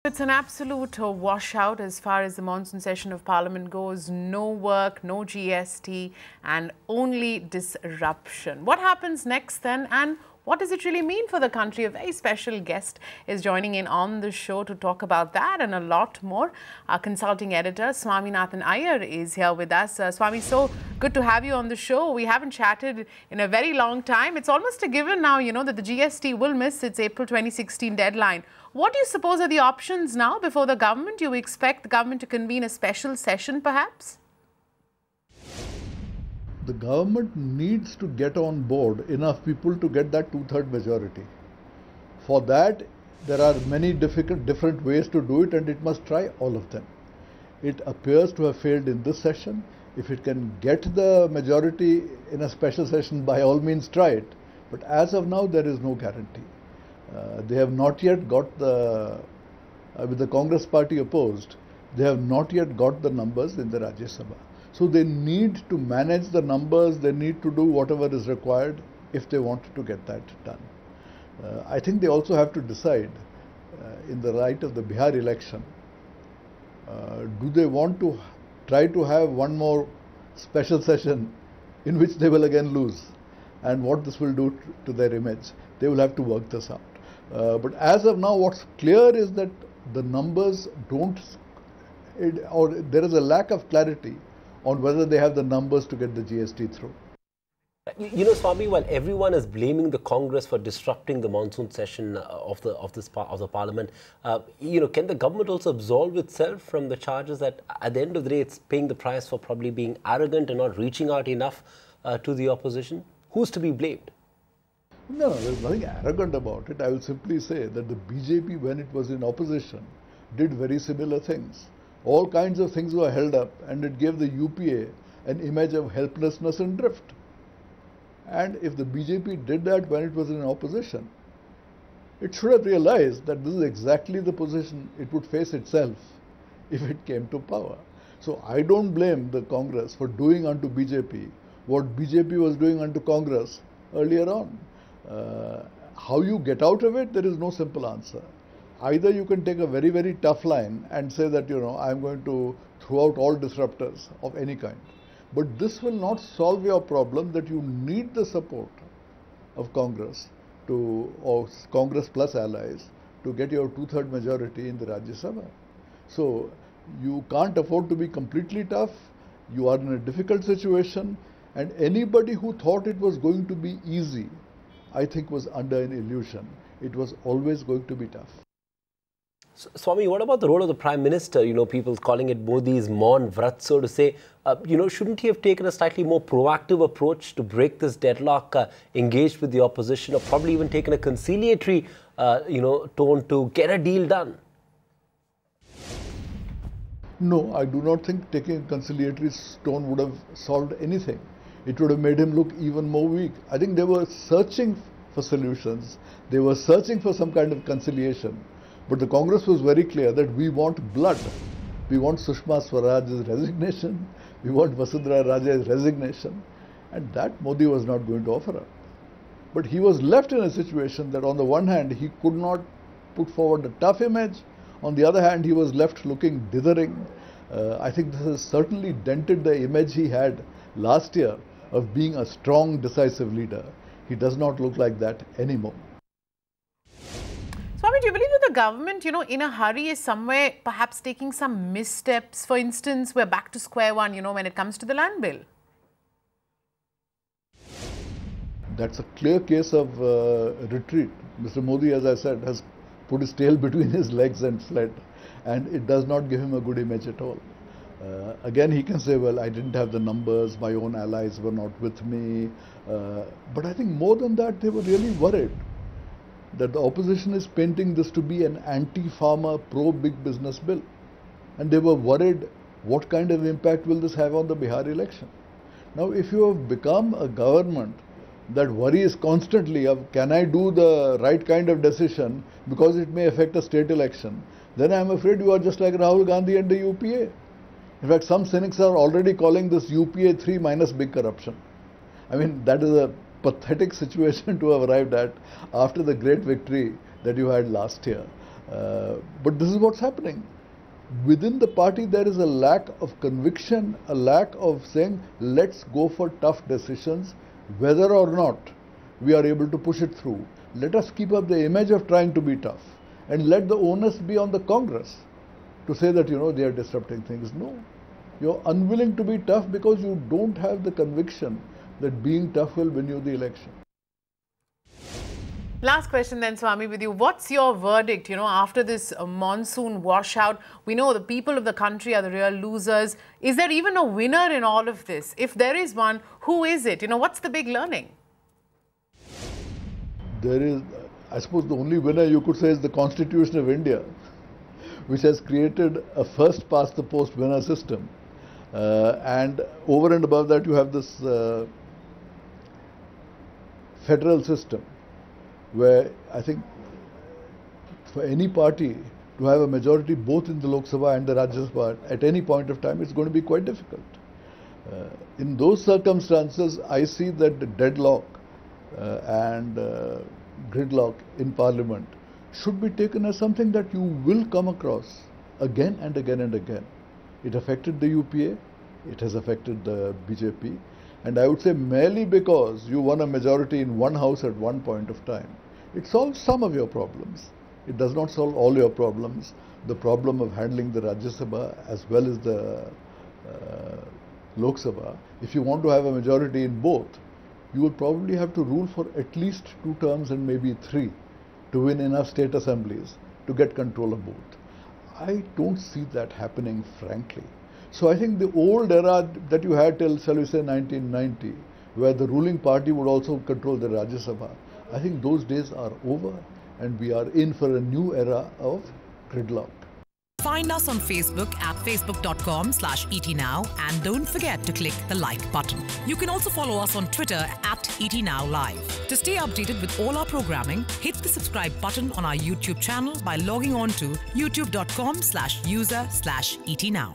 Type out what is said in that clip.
It's an absolute washout as far as the monsoon session of Parliament goes. No work, no GST, and only disruption. What happens next then, and what does it really mean for the country? A very special guest is joining in on the show to talk about that and a lot more. Our consulting editor, Swaminathan Aiyar, is here with us. Swami, so good to have you on the show. We haven't chatted in a very long time. It's almost a given now, you know, that the GST will miss its April 2016 deadline. What do you suppose are the options now before the government? You expect the government to convene a special session, perhaps? The government needs to get on board enough people to get that two-third majority. For that, there are many different ways to do it, and it must try all of them. It appears to have failed in this session. If it can get the majority in a special session, by all means try it. But as of now, there is no guarantee. They have not yet got with the Congress party opposed, they have not yet got the numbers in the Rajya Sabha. So they need to manage the numbers, they need to do whatever is required if they want to get that done. I think they also have to decide in the light of the Bihar election, do they want to try to have one more special session in which they will again lose, and what this will do to their image. They will have to work this out. But as of now, what's clear is that the numbers or there is a lack of clarity on whether they have the numbers to get the GST through. You know, Swami, while everyone is blaming the Congress for disrupting the monsoon session of the Parliament, you know, can the government also absolve itself from the charges that at the end of the day it's paying the price for probably being arrogant and not reaching out enough to the opposition? Who's to be blamed? No, there's nothing arrogant about it. I will simply say that the BJP, when it was in opposition, did very similar things. All kinds of things were held up, and it gave the UPA an image of helplessness and drift. And if the BJP did that when it was in opposition, it should have realized that this is exactly the position it would face itself if it came to power. So I don't blame the Congress for doing unto BJP what BJP was doing unto Congress earlier on. How you get out of it, there is no simple answer. Either you can take a very, very tough line and say that, you know, I'm going to throw out all disruptors of any kind. But this will not solve your problem that you need the support of Congress or Congress plus allies to get your two-third majority in the Rajya Sabha. So you can't afford to be completely tough. You are in a difficult situation, and anybody who thought it was going to be easy, I think, was under an illusion. It was always going to be tough. So, Swami, what about the role of the Prime Minister? You know, people calling it Modi's Maun Vrat, so to say. You know, shouldn't he have taken a slightly more proactive approach to break this deadlock, engaged with the opposition, or probably even taken a conciliatory, you know, tone to get a deal done? No, I do not think taking a conciliatory tone would have solved anything. It would have made him look even more weak. I think they were searching for solutions. They were searching for some kind of conciliation. But the Congress was very clear that we want blood. We want Sushma Swaraj's resignation. We want Vasundhara Raje's resignation. And that Modi was not going to offer up. But he was left in a situation that on the one hand, he could not put forward a tough image. On the other hand, he was left looking dithering. I think this has certainly dented the image he had last year of being a strong, decisive leader. He does not look like that anymore. Swami, do you believe that the government, you know, in a hurry is somewhere perhaps taking some missteps? For instance, we're back to square one, you know, when it comes to the land bill. That's a clear case of retreat. Mr. Modi, as I said, has put his tail between his legs and fled. And it does not give him a good image at all. Again, he can say, well, I didn't have the numbers, my own allies were not with me. But I think more than that, they were really worried that the opposition is painting this to be an anti-farmer, pro-big business bill. And they were worried, what kind of impact will this have on the Bihar election? Now, if you have become a government that worries constantly of, can I do the right kind of decision because it may affect a state election, then I am afraid you are just like Rahul Gandhi and the UPA. In fact, some cynics are already calling this UPA 3 minus big corruption. I mean, that is a pathetic situation to have arrived at after the great victory that you had last year. But this is what's happening. Within the party, there is a lack of conviction, a lack of saying, let's go for tough decisions, whether or not we are able to push it through. Let us keep up the image of trying to be tough, and let the onus be on the Congress to say that, they are disrupting things. No, you're unwilling to be tough because you don't have the conviction that being tough will win you the election. Last question then, Swami, with you. What's your verdict, after this monsoon washout? We know the people of the country are the real losers. Is there even a winner in all of this? If there is one, who is it? What's the big learning? There is, I suppose the only winner you could say is the Constitution of India, which has created a first past the post winner system. And over and above that, you have this federal system, where I think for any party to have a majority both in the Lok Sabha and the Rajya Sabha at any point of time, it's going to be quite difficult. In those circumstances, I see that the deadlock and gridlock in Parliament should be taken as something that you will come across again and again and again. It affected the UPA, it has affected the BJP, and I would say merely because you won a majority in one house at one point of time, it solves some of your problems. It does not solve all your problems. The problem of handling the Rajya Sabha as well as the Lok Sabha, if you want to have a majority in both, you would probably have to rule for at least 2 terms and maybe 3 to win enough state assemblies to get control of both. I don't see that happening, frankly. So I think the old era that you had till, shall we say, 1990, where the ruling party would also control the Rajya Sabha, I think those days are over and we are in for a new era of gridlock. Find us on Facebook at facebook.com/ETNow and don't forget to click the like button. You can also follow us on Twitter at ETNowLive. To stay updated with all our programming, hit the subscribe button on our YouTube channel by logging on to youtube.com/user/ETNow.